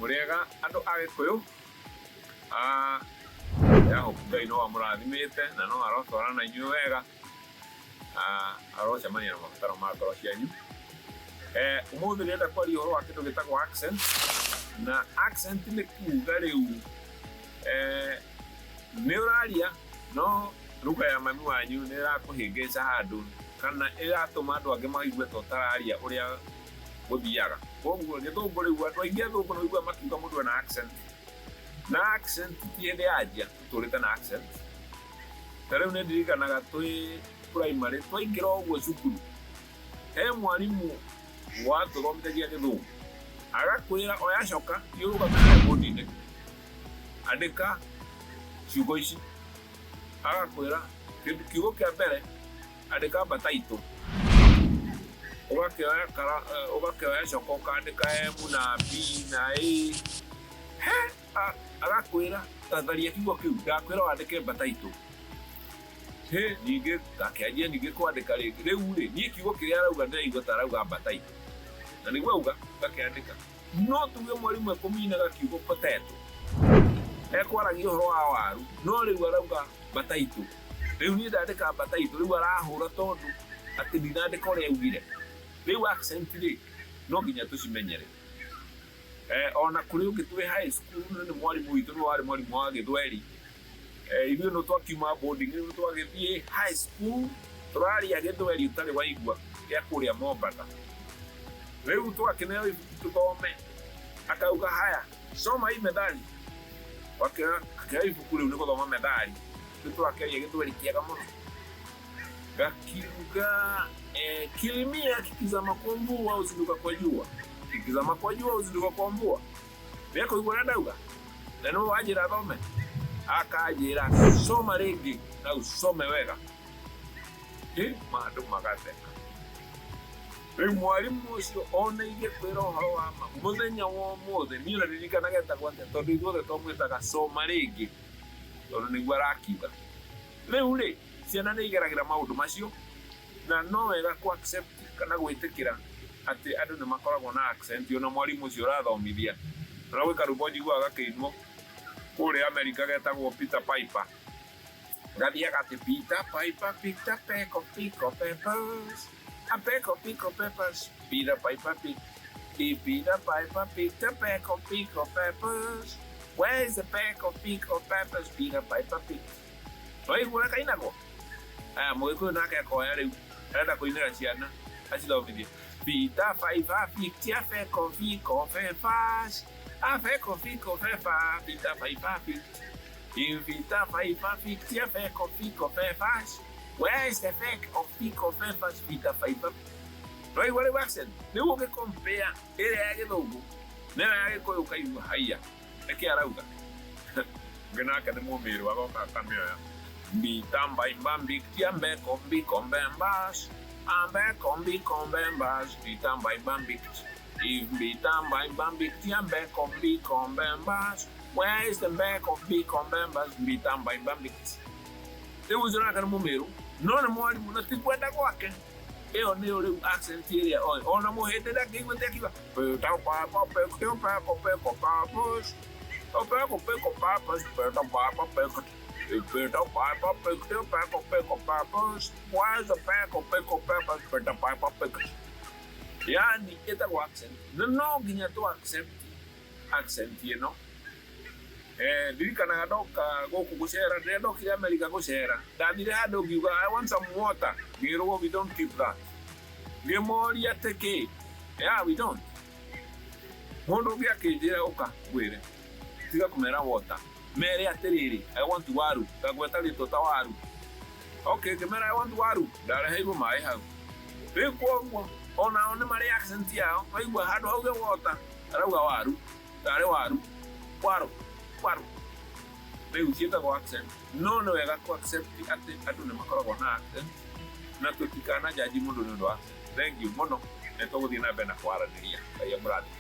Muriega andu a Gikuyu ya Ngai no amurathimite na no arotwarana inyuĩ wega arocemania na mabataro ma ngoro cianyu. Ũmũthĩ ndĩrenda kwaria ũhoro wa kĩndũ gĩtagwo accent, na accent nĩ kuuga rĩu nĩ ũraria no lugha ya mami wanyu nĩ ĩrakũhĩngĩca handũ kana ĩratũma andũ angĩ maigue ta ũtararia ũrĩa gũthiaga. Koguo Gĩthũngũ rĩu andũ aingĩ Athũngũ nĩ ũiguaga makiuga mũndũ ena accent, na accent ti hĩndĩ yanjia tũtũrĩte na accent. Ta rĩu nĩ ndirikanaga twĩ primary twaingĩra ũguo cukuru, he mwarimũ watũthomithagia Gĩthũngũ agakwĩra oya coka thiũrũrũka bũndi-inĩ andĩka ciugo ici, agakwĩra kiugo kĩa mbere andĩka mbataitũ, ũgakĩoya coka ũkandĩka M na B na A, agakwĩra tharia kiugo kĩu, ndakwĩra wandĩke mbataitũ. Ningĩ ngakĩanjia ningĩ kwandĩka rĩngĩ, rĩu rĩ niĩ kiugo kĩrĩa arauga ndĩraigua ta arauga mbataitũ, na nĩguo auga ngakĩandĩka. No tuge mwarimũ ekũminaga kiugo potato, ekwaragia ũhoro wa waru, no rĩu arauga mbataitũ, rĩu niĩ ndandĩka mbataitũ, rĩu arahũra tondũ atĩ ndinandĩka ũrĩa augire. Rĩu accent rĩ no nginya tũcimenyere. Ona kũrĩ ũngĩ twĩ high school nĩ mwarimũ witũ nĩ warĩ mwarimũ wa Gĩthweri, ithuĩ no twakiuma boarding rĩu twagĩthiĩ high school tũraria Gĩthweri ũtarĩ waigua gĩa kũrĩa Mombatha. Rĩu twakĩneo ibuku tũthome, akauga haya soma hii methali, wakĩoya ibuku rĩu nĩ gũthoma methali, rĩu tũrakeria Gĩthweri kĩega mũno, gakiuga kilimia kikizama kwa mvua uzinduka kwa jua, kikizama kwa jua uzinduka kwa mvua. Nĩekũigua ũrĩa ndauga na nĩ wanjĩra thome, akanjĩra soma rĩngĩ na usome wega, andũ magatheka. Rĩu mwarimũ ũcio oneire kwĩra ũhoro wa ma mũthenya wa ũmũthĩ, niĩ na ndirikanaga etagwo atĩa tondũ ithuothe twamwĩtaga soma rĩngĩ tondũ nĩguo arakiuga. Rĩu rĩ ciana nĩ igeragĩra maũndũ macio, na no wega kũ accept kana gwĩtĩkĩra atĩ andũ nĩ makoragwo na accent ona mwarimũ ũcio ũrathomithia. Na gwĩ karũmbo njiguaga gakĩinwo kũrĩa Amerika getagwo Peter Piper, gathiaga atĩ Peter Piper picked a peck of peppers, a peck of peppers, Peter Piper picked. Peter Piper picked a peck of peppers, where is the peck of peppers Peter Piper picked? Waigua kainagwo Mũgĩkũyũ nake akoya rĩu arenda kũinĩra ciana acithomithie. Peter Piper picked a peck of peppers, a peck of peppers Peter Piper picked. Peter Piper picked a peck of peppers, where is the peck of peppers Peter Piper? Waigua rĩu accent nĩguo ũgĩcompare ĩrĩa ya Gĩthũngũ nayo ya Gĩkũyũ ũkaigua haiya nĩkĩ arauga. Nake nĩ mũmĩrũ agoka akamĩoya. Mbitamba imbambiktia mbekombi kombembas, ambekombi kombembas, mbitamba imbambikti. Mbitamba imbambiktia mbekombi kombembas, where is the mbekombi kombembas mbitamba imbambikti. Rĩu ũcio nake nĩ mũmĩrũ no nĩ mwarimũ na ti kwenda gwake. Ĩyo nĩyo rĩu accent ĩrĩa oĩ, ona mũhĩndĩ ndangĩiguĩte akiuga Peter Piper picked a peck of peppers, a peck of peppers, Peter Piper picked. Peter Piper picked a peck of peppers, where's the peck of peppers Peter Piper picked. Yani ĩtagwo accent, na no nginya tũ accept accent ĩno. Ndirikanaga ndoka gũkũ gũcera, rĩrĩa ndokire Amerika gũcera, ndathire handũ ngiuga I want some water, ngĩrwo we don't keep that. Ngĩmoria atĩ yeah we don't. Mũndũ ũngĩ akĩnjĩra ũka ngwĩre tiga kũmera water, mere atĩrĩrĩ I want waru, ngagweta rĩtwa ta waru. Okay ngĩmera I want waru, ndareheirwo maĩ hau. Rĩu koguo onao nĩ marĩ accent yao, waigua handũ hauge water arauga waru, ndarĩ waru, waru. Rĩu ciĩtagwo accent, no nĩ wega kũ accept atĩ andũ nĩ makoragwo na accent na tũtikana jaji mũndũ nĩ ũndũ wa accent. Thank you mũno, nĩ tũgũthiĩ na mbere na kwaranĩria. Ngai amũrathime.